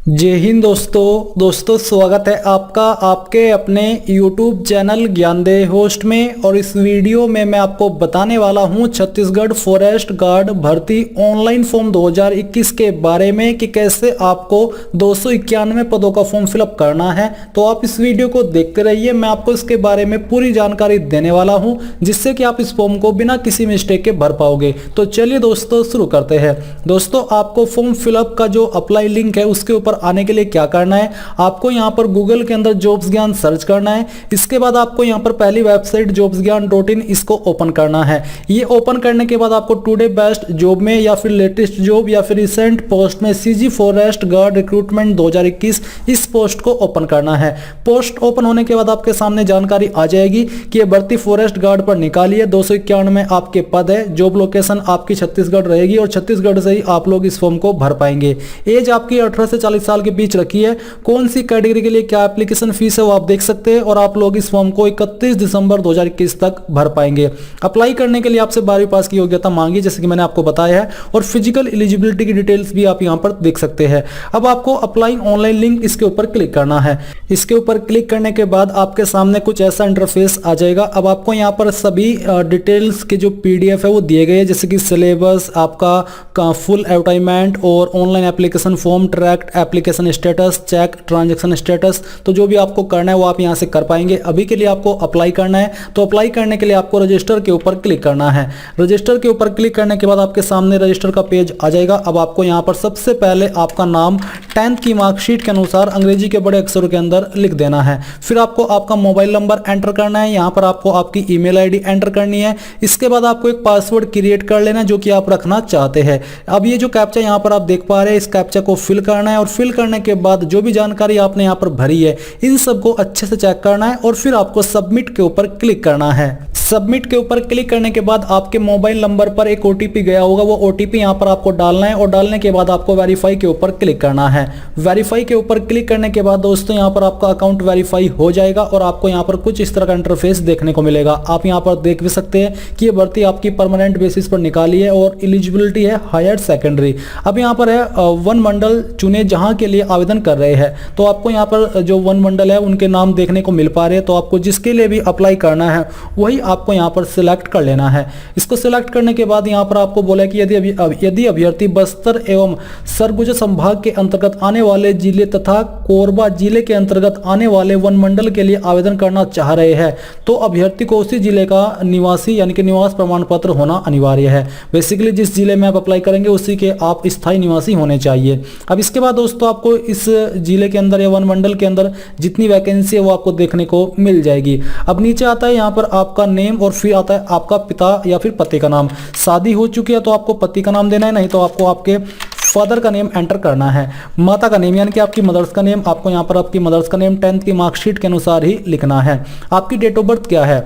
जय हिंद दोस्तों स्वागत है आपका आपके अपने YouTube चैनल ज्ञानदेह होस्ट में। और इस वीडियो में मैं आपको बताने वाला हूं छत्तीसगढ़ फॉरेस्ट गार्ड भर्ती ऑनलाइन फॉर्म 2021 के बारे में कि कैसे आपको 291 पदों का फॉर्म फिलअप करना है। तो आप इस वीडियो को देखते रहिए, मैं आपको इसके बारे में पूरी जानकारी देने वाला हूं जिससे कि आप इस फॉर्म को बिना किसी मिस्टेक के भर पाओगे। तो चलिए दोस्तों शुरू करते हैं। दोस्तों आपको फॉर्म फिलअप का जो अप्लाई लिंक है उसके ऊपर आने के लिए क्या करना है, आपको यहां पर गूगल के अंदर जॉब्स ज्ञान सर्च करना है। इसके बाद आपको यहां पर पहली वेबसाइट jobsgyan.in इसको ओपन करना है। ये ओपन करने के बाद आपको टुडे बेस्ट जॉब में या फिर लेटेस्ट जॉब या फिर रिसेंट पोस्ट में सीजी फॉरेस्ट गार्ड रिक्रूटमेंट 2021 इस पोस्ट को ओपन करना है। पोस्ट ओपन होने के बाद आपके सामने जानकारी आ जाएगी कि ये भर्ती फॉरेस्ट गार्ड पर निकाली है। 291 में आपके पद है। जॉब लोकेशन आपकी छत्तीसगढ़ रहेगी और छत्तीसगढ़ से ही आप लोग इस फॉर्म को भर पाएंगे। एज आपकी 18 से 40 साल के बीच रखी है। कौन सी कैटेगरी के लिए क्या एप्लीकेशन फीस है वो आप देख सकते हैं। और आप लोग इस फॉर्म को 31 दिसंबर 2021 तक भर पाएंगे। अप्लाई करने के लिए आपसे 12वीं पास की योग्यता मांगी जैसे कि मैंने आपको बताया है, और फिजिकल एलिजिबिलिटी की डिटेल्स भी आप यहां पर देख सकते हैं। अब आपको अप्लाई ऑनलाइन लिंक इसके ऊपर क्लिक करना है। इसके ऊपर क्लिक करने के बाद आपके सामने कुछ ऐसा इंटरफेस आ जाएगा। अब आपको यहां पर सभी डिटेल्स के जो पीडीएफ है वो दिए गए हैं, जैसे कि सिलेबस, आपका फुल एडवर्टाइजमेंट और online application form, track application status, check transaction status. तो जो भी आपको करना है वो आप यहां से कर पाएंगे। अभी के लिए आपको अप्लाई करना है, तो अप्लाई करने के लिए आपको रजिस्टर के ऊपर क्लिक करना है। रजिस्टर के ऊपर क्लिक करने के बाद आपके सामने रजिस्टर का पेज आ जाएगा। अब आपको यहां पर सबसे पहले आपका नाम 10th की मार्कशीट के अनुसार अंग्रेजी के बड़े अक्षरों के अंदर लिख देना है। फिर आपको आपका मोबाइल नंबर एंटर करना है। यहां पर आपको आपकी ईमेल आईडी एंटर करनी है। इसके बाद आपको एक पासवर्ड क्रिएट कर लेना है जो कि आप रखना चाहते हैं। अब ये जो कैप्चा यहां पर आप देख पा रहे हैं, इस कैप्चा को फिल करना है और फिल करने के बाद जो भी जानकारी आपने यहां पर भरी है इन सबको अच्छे से चेक करना है और फिर आपको सबमिट के ऊपर क्लिक करना है। सबमिट के ऊपर क्लिक करने के बाद आपके मोबाइल नंबर पर एक ओटीपी गया होगा, वो ओटीपी यहां पर आपको डालना है और डालने के बाद आपको वेरीफाई के ऊपर क्लिक करना है। वेरीफाई के ऊपर क्लिक करने के बाद दोस्तों यहां पर आपका अकाउंट वेरीफाई हो जाएगा और आपको यहां पर कुछ इस तरह का इंटरफेस देखने को मिलेगा। आप यहां पर देख भी सकते हैं कि ये भर्ती आपकी परमानेंट बेसिस पर निकाली है और एलिजिबिलिटी है हायर सेकेंडरी। अब यहां पर है वन मंडल चुने जहां के लिए आवेदन कर रहे हैं। तो आपको यहां पर जो वन मंडल है उनके नाम देखने को मिल पा रहे हैं। तो आपको जिसके लिए भी अप्लाई करना है वही आपको यहां पर सिलेक्ट कर लेना है। इसको सिलेक्ट करने के बाद यहां पर आपको बोला कि यदि अभ्यर्थी बस्तर एवं सरगुजा संभाग के अंतर्गत आने वाले जिले तथा कोरबा जिले के अंतर्गत आने वाले वन मंडल के लिए आवेदन करना चाह रहे हैं तो अभ्यर्थी को उसी जिले का निवासी यानी कि निवास प्रमाण पत्र होना अनिवार्य है। बेसिकली जिस जिले में आप अप्लाई करेंगे उसी के आप स्थायी निवासी होने चाहिए। अब इसके बाद दोस्तों आपको इस जिले के अंदर या वन मंडल के अंदर जितनी वैकेंसी है वो आपको देखने को मिल जाएगी। अब नीचे आता है यहाँ पर आपका नेम और फिर आता है आपका पिता या फिर पति का नाम। शादी हो चुकी है तो आपको पति का नाम देना है, नहीं तो आपको आपके फादर का नेम एंटर करना है। माता का नेम यानी कि आपकी मदर्स का नेम, आपको यहाँ पर आपकी मदर्स का नेम 10th की मार्कशीट के अनुसार ही लिखना है। आपकी डेट ऑफ बर्थ क्या है,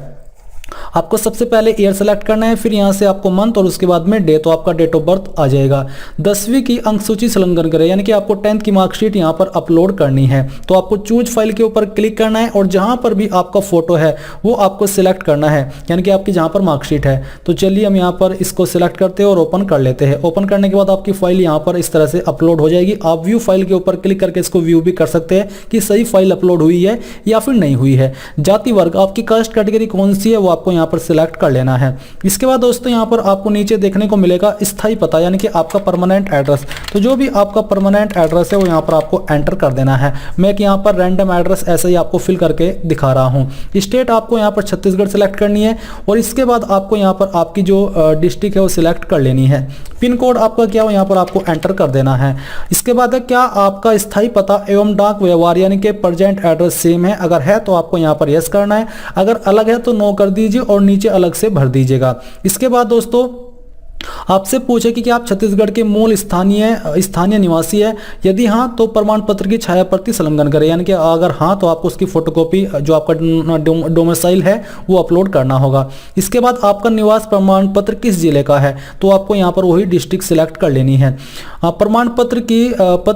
आपको सबसे पहले ईयर सेलेक्ट करना है, फिर यहां से आपको मंथ और उसके बाद में डे, तो आपका डेट ऑफ बर्थ आ जाएगा। 10वीं की अंक सूची संलग्न करें यानी कि आपको 10th की मार्कशीट यहां पर अपलोड करनी है। तो आपको चूज फाइल के ऊपर क्लिक करना है और जहां पर भी आपका फोटो है वो आपको सिलेक्ट करना है यानी कि आपकी जहां पर मार्कशीट है। तो चलिए हम यहां पर इसको सिलेक्ट करते हैं और ओपन कर लेते हैं। ओपन करने के बाद आपकी फाइल यहां पर इस तरह से अपलोड हो जाएगी। आप व्यू फाइल के ऊपर क्लिक करके इसको व्यू भी कर सकते हैं कि सही फाइल अपलोड हुई है या फिर नहीं हुई है। जाति वर्ग आपकी कास्ट कैटेगरी कौन सी है वो आपको यहां पर सिलेक्ट कर लेना है। इसके बाद दोस्तों यहां पर आपको नीचे देखने को मिलेगा स्थायी पता यानी कि आपका परमानेंट एड्रेस। तो जो भी आपका परमानेंट एड्रेस है वो यहां पर आपको एंटर कर देना है। मैं यहां पर रैंडम एड्रेस ऐसे ही आपको फिल करके दिखा रहा हूं। स्टेट आपको यहां पर छत्तीसगढ़ सेलेक्ट करनी है और इसके बाद आपको यहां पर आपकी जो डिस्ट्रिक्ट है वो सिलेक्ट कर लेनी है। पिन कोड आपका क्या हो यहां पर आपको एंटर कर देना है। इसके बाद है क्या आपका स्थायी पता एवं डाक व्यवहार यानी कि प्रेजेंट एड्रेस सेम है, अगर है तो आपको यहां पर यस करना है, अगर अलग है तो नो कर दीजिए और नीचे अलग से भर दीजिएगा। इसके बाद दोस्तों आपसे पूछे कि क्या आप छत्तीसगढ़ के मूल स्थानीय निवासी है, यदि हां तो प्रमाण पत्र की छाया प्रति संलग्न करें यानी कि अगर हां तो आपको उसकी फोटोकॉपी जो आपका डोमिसाइल है वो अपलोड करना होगा। इसके बाद आपका निवास प्रमाण पत्र किस जिले का है तो आपको यहां पर वही डिस्ट्रिक्ट सिलेक्ट कर लेनी है। प्रमाण पत्र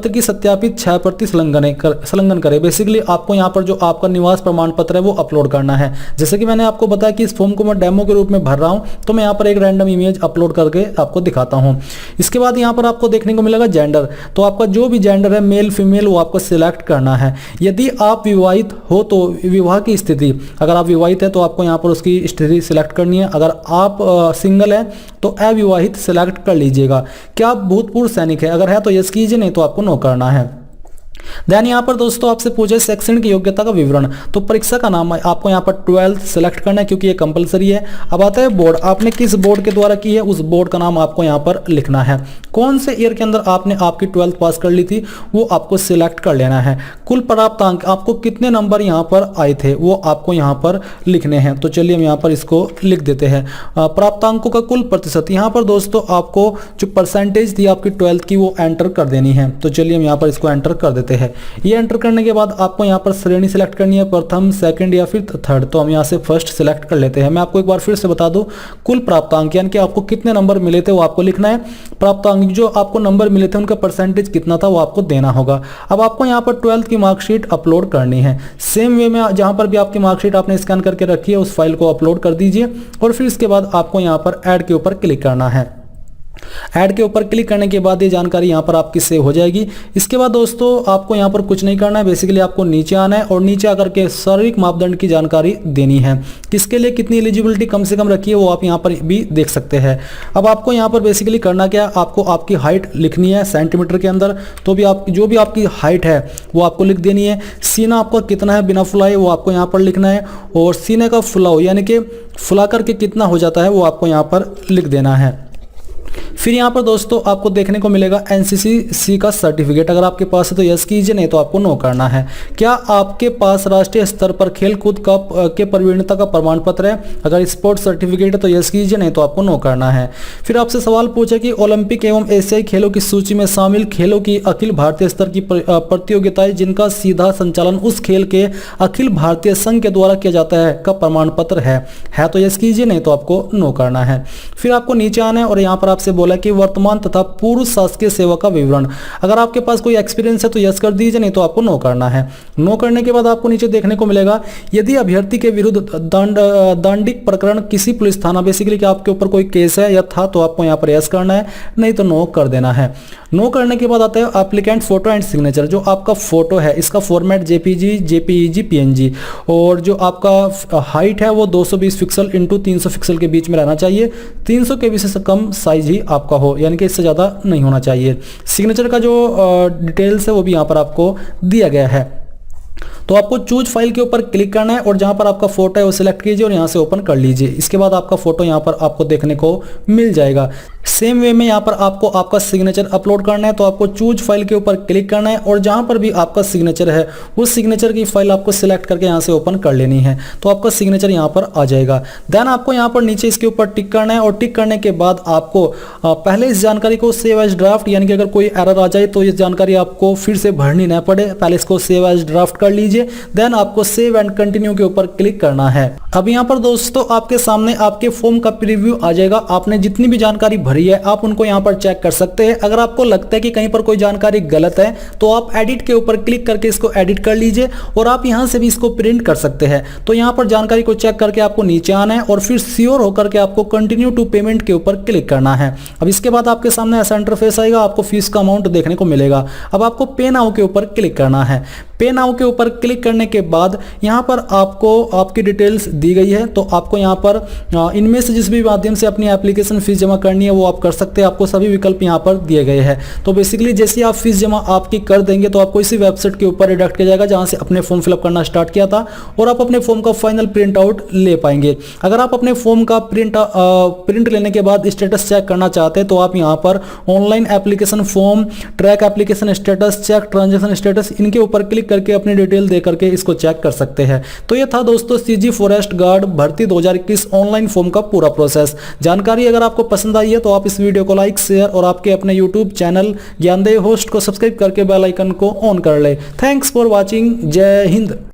की सत्यापित छाया प्रति संलग्न करें। बेसिकली आपको यहां पर जो आपका निवास प्रमाण पत्र है वो अपलोड करना है। जैसे कि मैंने आपको बताया कि इस फॉर्म को मैं डेमो के रूप में भर रहा हूं तो मैं यहां पर एक रैंडम इमेज अपलोड कर करके आपको दिखाता हूँ। इसके बाद यहाँ पर आपको देखने को मिलेगा जेंडर, तो आपका जो भी जेंडर है मेल फीमेल वो आपको सिलेक्ट करना है। यदि आप विवाहित हो तो विवाह की स्थिति, अगर आप विवाहित है तो आपको यहाँ पर उसकी स्थिति सिलेक्ट करनी है। अगर आप सिंगल है तो अविवाहित सिलेक्ट कर लीजिएगा। क्या आप भूतपूर्व सैनिक है, अगर है तो यस कीजिए, नहीं तो आपको नो करना है। देन यहाँ पर दोस्तों आपसे पूछे शैक्षणिक की योग्यता का विवरण, तो परीक्षा का नाम आपको यहाँ पर 12th सिलेक्ट करना है क्योंकि ये कंपलसरी है। अब आता है बोर्ड, आपने किस बोर्ड के द्वारा की है उस बोर्ड का नाम आपको यहाँ पर लिखना है। कौन से ईयर के अंदर आपने आपकी 12th पास कर ली थी वो आपको सिलेक्ट कर लेना है। कुल प्राप्त अंक, आपको कितने नंबर यहाँ पर आए थे वो आपको यहाँ पर लिखने हैं। तो चलिए हम यहाँ पर इसको लिख देते हैं। प्राप्त अंकों का कुल प्रतिशत, यहाँ पर दोस्तों आपको जो परसेंटेज थी आपकी 12th की वो एंटर कर देनी है। तो चलिए हम यहाँ पर इसको एंटर कर देते हैं। ये एंटर करने के बाद आपको यहाँ पर श्रेणी सिलेक्ट करनी है, प्रथम, सेकंड या फिर थर्ड। तो हम यहाँ से फर्स्ट सिलेक्ट कर लेते हैं। मैं आपको एक बार फिर से बता दूं, कुल प्राप्तांक यानी कि आपको कितने नंबर मिले थे वो आपको लिखना है। प्राप्तांक जो आपको नंबर मिले थे उनका परसेंटेज कितना था वो आपको देना होगा। अब आपको यहाँ पर 12th की मार्कशीट अपलोड करनी है। सेम वे में जहां पर भी आपकी मार्कशीट आपने स्कैन करके रखी है उस फाइल को अपलोड कर दीजिए और फिर इसके बाद आपको यहाँ पर ऐड के ऊपर क्लिक करना है। ऐड के ऊपर क्लिक करने के बाद ये जानकारी यहाँ पर आपकी सेव हो जाएगी। इसके बाद दोस्तों आपको यहाँ पर कुछ नहीं करना है, बेसिकली आपको नीचे आना है और नीचे आकर के शारीरिक मापदंड की जानकारी देनी है। किसके लिए कितनी एलिजिबिलिटी कम से कम रखी है वो आप यहाँ पर भी देख सकते हैं। अब आपको यहाँ पर बेसिकली करना क्या, आपको आपकी हाइट लिखनी है सेंटीमीटर के अंदर, तो भी आप जो भी आपकी हाइट है वो आपको लिख देनी है। सीना आपका कितना है बिना फुलाए वो आपको यहाँ पर लिखना है और सीने का फुलाव यानी कि फुला करके कितना हो जाता है वो आपको यहाँ पर लिख देना है। फिर यहाँ पर दोस्तों आपको देखने को मिलेगा एनसीसी का सर्टिफिकेट, अगर आपके पास है तो यस कीजिए, नहीं तो आपको नो करना है। क्या आपके पास राष्ट्रीय स्तर पर खेल कूद का के प्रवीणता का प्रमाण पत्र है, अगर स्पोर्ट्स सर्टिफिकेट है तो यस कीजिए, नहीं तो आपको नो करना है। फिर आपसे सवाल पूछे कि ओलंपिक एवं एशियाई खेलों की सूची में शामिल खेलों की अखिल भारतीय स्तर की प्रतियोगिताएं जिनका सीधा संचालन उस खेल के अखिल भारतीय संघ के द्वारा किया जाता है का प्रमाण पत्र है तो यस कीजिए, नहीं तो आपको नो करना है। फिर आपको नीचे आना है और यहाँ पर आपसे बोला कि वर्तमान तथा पूर्व शासकीय सेवा का विवरण, अगर आपके पास कोई एक्सपीरियंस है तो यस कर दीजिए, नहीं तो आपको नो करना है। नो करने के बाद आपको नीचे देखने को मिलेगा यदि अभ्यर्थी के विरुद्ध दंडिक प्रकरण किसी पुलिस थाना, बेसिकली कि आपके ऊपर कोई केस है या था तो आपको यहाँ पर यस करना है, नहीं तो नो कर देना है। नो करने के बाद आता है एप्लीकेंट फोटो एंड सिग्नेचर, जो आपका फोटो है इसका फॉर्मेट जेपीजी, जेपीईजी, पीएनजी और जो आपका हाइट है वो 220 पिक्सल इंटू 300 पिक्सल के बीच में रहना चाहिए। 300 के से कम साइज ही आपका हो, यानी कि इससे ज़्यादा नहीं होना चाहिए। सिग्नेचर का जो डिटेल्स है वो भी यहाँ पर आपको दिया गया है। तो आपको चूज फाइल के ऊपर क्लिक करना है और जहां पर आपका फोटो है वो सिलेक्ट कीजिए और यहां से ओपन कर लीजिए। इसके बाद आपका फोटो यहां पर आपको देखने को मिल जाएगा। सेम वे में यहाँ पर आपको आपका सिग्नेचर अपलोड करना है, तो आपको चूज फाइल के ऊपर क्लिक करना है और जहां पर भी आपका सिग्नेचर है उस सिग्नेचर की फाइल आपको सिलेक्ट करके यहाँ से ओपन कर लेनी है, तो आपका सिग्नेचर यहाँ पर आ जाएगा। देन आपको यहाँ पर नीचे इसके ऊपर टिक करना है और टिक करने के बाद आपको पहले इस जानकारी को सेव एज ड्राफ्ट, यानी कि अगर कोई एरर आ जाए तो इस जानकारी आपको फिर से भरनी ना पड़े, पहले इसको सेव एज ड्राफ्ट कर लीजिए। देन आपको सेव एंड कंटिन्यू के ऊपर क्लिक करना है। अब यहाँ पर दोस्तों आपके सामने आपके फॉर्म का प्रीव्यू आ जाएगा। आपने जितनी भी जानकारी भरी है आप उनको यहाँ पर चेक कर सकते हैं। अगर आपको लगता है कि कहीं पर कोई जानकारी गलत है तो आप एडिट के ऊपर क्लिक करके इसको एडिट कर लीजिए और आप यहाँ से भी इसको प्रिंट कर सकते हैं। तो यहाँ पर जानकारी को चेक करके आपको नीचे आना है और फिर श्योर होकर के आपको कंटिन्यू टू पेमेंट के ऊपर क्लिक करना है। अब इसके बाद आपके सामने ऐसा इंटरफेस आएगा, आपको फीस का अमाउंट देखने को मिलेगा। अब आपको पे नाउ के ऊपर क्लिक करना है। पे नाउ के ऊपर क्लिक करने के बाद यहाँ पर आपको आपकी डिटेल्स दी गई है, तो आपको यहाँ पर इनमें से जिस भी माध्यम से अपनी एप्लीकेशन फीस जमा करनी है वो आप कर सकते हैं। आपको सभी विकल्प यहाँ पर दिए गए हैं। तो बेसिकली जैसे आप फीस जमा आपकी कर देंगे तो आपको इसी वेबसाइट के ऊपर रिडायरेक्ट किया जाएगा जहाँ से अपने फॉर्म फिलअप करना स्टार्ट किया था और आप अपने फॉर्म का फाइनल प्रिंट आउट ले पाएंगे। अगर आप अपने फॉर्म का प्रिंट लेने के बाद स्टेटस चेक करना चाहते हैं तो आप यहाँ पर online application form, track application status, check transaction status, इनके ऊपर क्लिक करके अपनी डिटेल दे करके इसको चेक कर सकते हैं। तो ये था दोस्तों सीजी फॉरेस्ट गार्ड भर्ती 2021 ऑनलाइन फॉर्म का पूरा प्रोसेस। जानकारी अगर आपको पसंद आई है तो आप इस वीडियो को लाइक, शेयर और आपके अपने यूट्यूब चैनल ज्ञानदेव होस्ट को सब्सक्राइब करके बेल आइकन को ऑन कर ले। Thanks for watching. जय हिंद।